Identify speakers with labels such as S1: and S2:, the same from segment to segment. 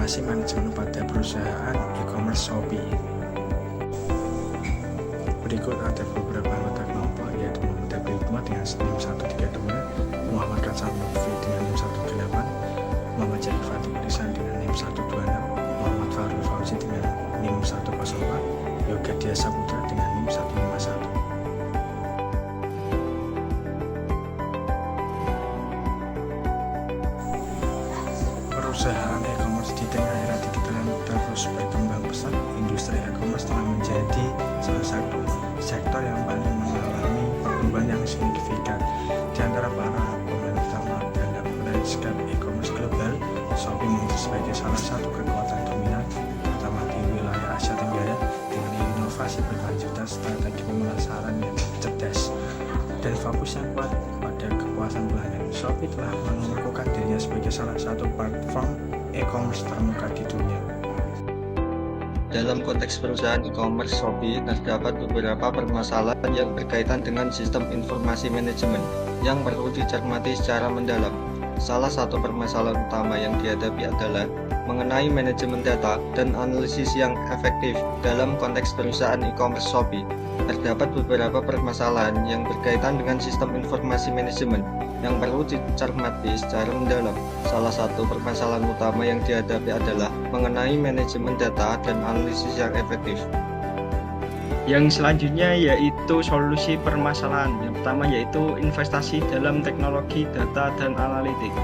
S1: informasi manajemen pada perusahaan e-commerce Shopee. Berikut ada beberapa anggota kelompok, yaitu Muhammad Abdul Hikmat dengan NIM 132, Muhammad Katsam Lutfi dengan NIM 18, Muhammad Jari Fatih Lisan dengan NIM 126, Muhammad Farul Fauzi dengan NIM 104, Yoga Dia Saputra dengan NIM 151. Perusahaan e-commerce di tengah era digital yang terus berkembang pesat, industri e-commerce telah menjadi salah satu sektor yang paling mengalami perubahan yang signifikan. Di antara para pemain utama dalam landscape e-commerce global, Shopee muncul sebagai salah satu kekuatan dominan, terutama di wilayah Asia Tenggara, dengan inovasi berkelanjutan, strategi pemasaran yang cerdas, dan fokus yang kuat pada kepuasan pelanggan. Shopee telah mengukuhkan dirinya sebagai salah satu platform e-commerce termuka di dunia.
S2: Dalam konteks perusahaan e-commerce Shopee, terdapat beberapa permasalahan yang berkaitan dengan sistem informasi manajemen yang perlu dicermati secara mendalam. Salah satu permasalahan utama yang dihadapi adalah mengenai manajemen data dan analisis yang efektif. Dalam konteks perusahaan e-commerce Shopee, terdapat beberapa permasalahan yang berkaitan dengan sistem informasi manajemen yang perlu dicermati secara mendalam. Salah satu permasalahan utama yang dihadapi adalah mengenai manajemen data dan analisis yang efektif.
S3: Yang selanjutnya yaitu solusi permasalahan. Yang pertama yaitu investasi dalam teknologi data dan analitik.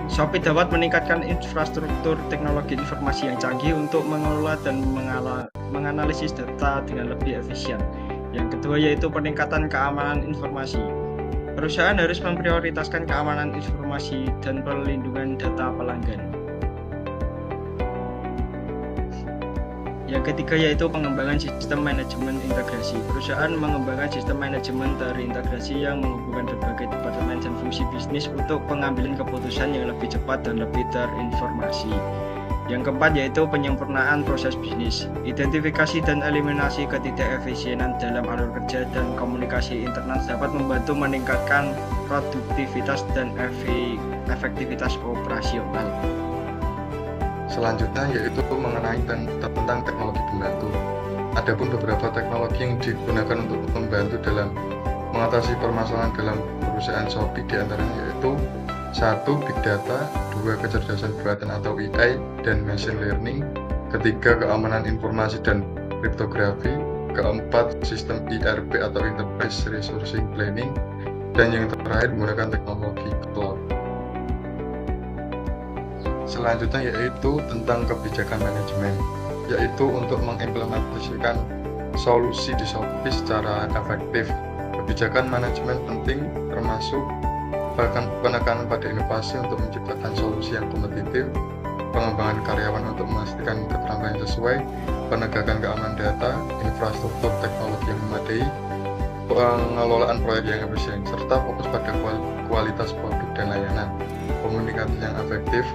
S3: Shopee dapat meningkatkan infrastruktur teknologi informasi yang canggih untuk mengelola dan menganalisis data dengan lebih efisien. Yang kedua yaitu peningkatan keamanan informasi. Perusahaan harus memprioritaskan keamanan informasi dan perlindungan data pelanggan. Yang ketiga yaitu pengembangan sistem manajemen integrasi. Perusahaan mengembangkan sistem manajemen terintegrasi yang menghubungkan berbagai departemen dan fungsi bisnis untuk pengambilan keputusan yang lebih cepat dan lebih terinformasi. Yang keempat yaitu penyempurnaan proses bisnis. Identifikasi dan eliminasi ketidakefisienan dalam alur kerja dan komunikasi internal dapat membantu meningkatkan produktivitas dan efektivitas operasional.
S4: Selanjutnya yaitu mengenai tentang teknologi pembantu. Adapun beberapa teknologi yang digunakan untuk membantu dalam mengatasi permasalahan dalam perusahaan Shopee diantaranya yaitu 1. Big Data, 2. Kecerdasan buatan atau AI dan Machine Learning, 3. Keamanan informasi dan kriptografi, 4. Sistem ERP atau Enterprise Resourcing Planning, dan yang terakhir menggunakan teknologi cloud. Selanjutnya yaitu tentang kebijakan manajemen, yaitu untuk mengimplementasikan solusi di Shopee secara efektif. Kebijakan manajemen penting termasuk penekanan pada inovasi untuk menciptakan solusi yang kompetitif, pengembangan karyawan untuk memastikan keterampilan sesuai, penegakan keamanan data, infrastruktur teknologi yang memadai, pengelolaan proyek yang efisien, serta fokus pada kualitas produk dan layanan, komunikasi yang efektif,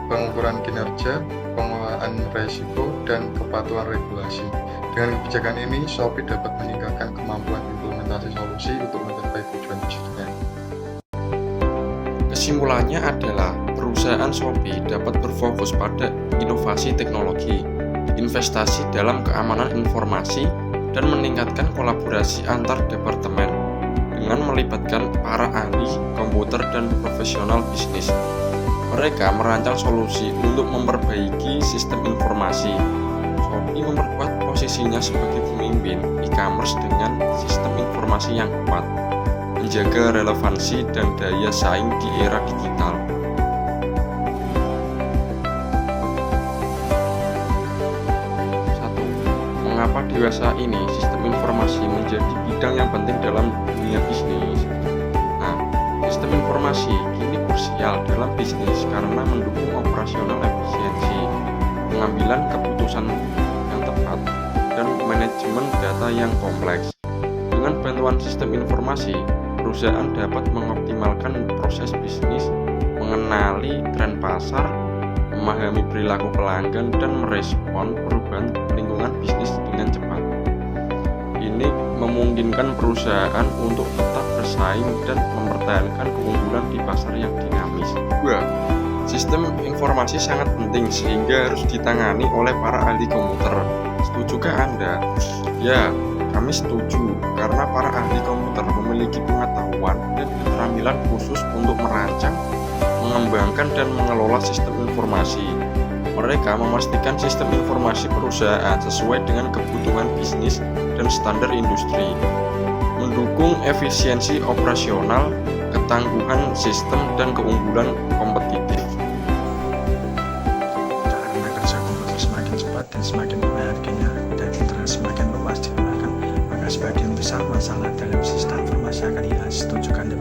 S4: pengukuran kinerja, pengelolaan risiko, dan kepatuhan regulasi. Dengan kebijakan ini, Shopee dapat meningkatkan kemampuan implementasi solusi untuk mencapai tujuan bisnisnya.
S5: Kesimpulannya adalah perusahaan Shopee dapat berfokus pada inovasi teknologi, investasi dalam keamanan informasi, dan meningkatkan kolaborasi antar departemen dengan melibatkan para ahli komputer dan profesional bisnis. Mereka merancang solusi untuk memperbaiki sistem informasi. Shopee memperkuat posisinya sebagai pemimpin e-commerce dengan sistem informasi yang kuat, menjaga relevansi dan daya saing di era digital. Satu, mengapa dewasa ini sistem informasi menjadi bidang yang penting dalam dunia bisnis? Nah, sistem informasi kini krusial dalam bisnis karena mendukung operasional efisiensi, pengambilan keputusan yang tepat, dan manajemen data yang kompleks. Dengan bantuan sistem informasi, perusahaan dapat mengoptimalkan proses bisnis, mengenali tren pasar, memahami perilaku pelanggan, dan merespon perubahan lingkungan bisnis dengan cepat. Ini memungkinkan perusahaan untuk tetap bersaing dan mempertahankan keunggulan di pasar yang dinamis. 2. Sistem informasi sangat penting sehingga harus ditangani oleh para ahli komputer. Setujukah Anda? Ya, kami setuju karena para ahli komputer memiliki pengetahuan dan keterampilan khusus untuk merancang, mengembangkan, dan mengelola sistem informasi. Mereka memastikan sistem informasi perusahaan sesuai dengan kebutuhan bisnis dan standar industri, mendukung efisiensi operasional, ketangguhan sistem, dan keunggulan kompetitif.
S1: Karena kerja komputer semakin cepat dan semakin murah harganya dan internet semakin luas digunakan, maka sebagian besar masalah dalam sistem informasi akan hilang. Setuju kan?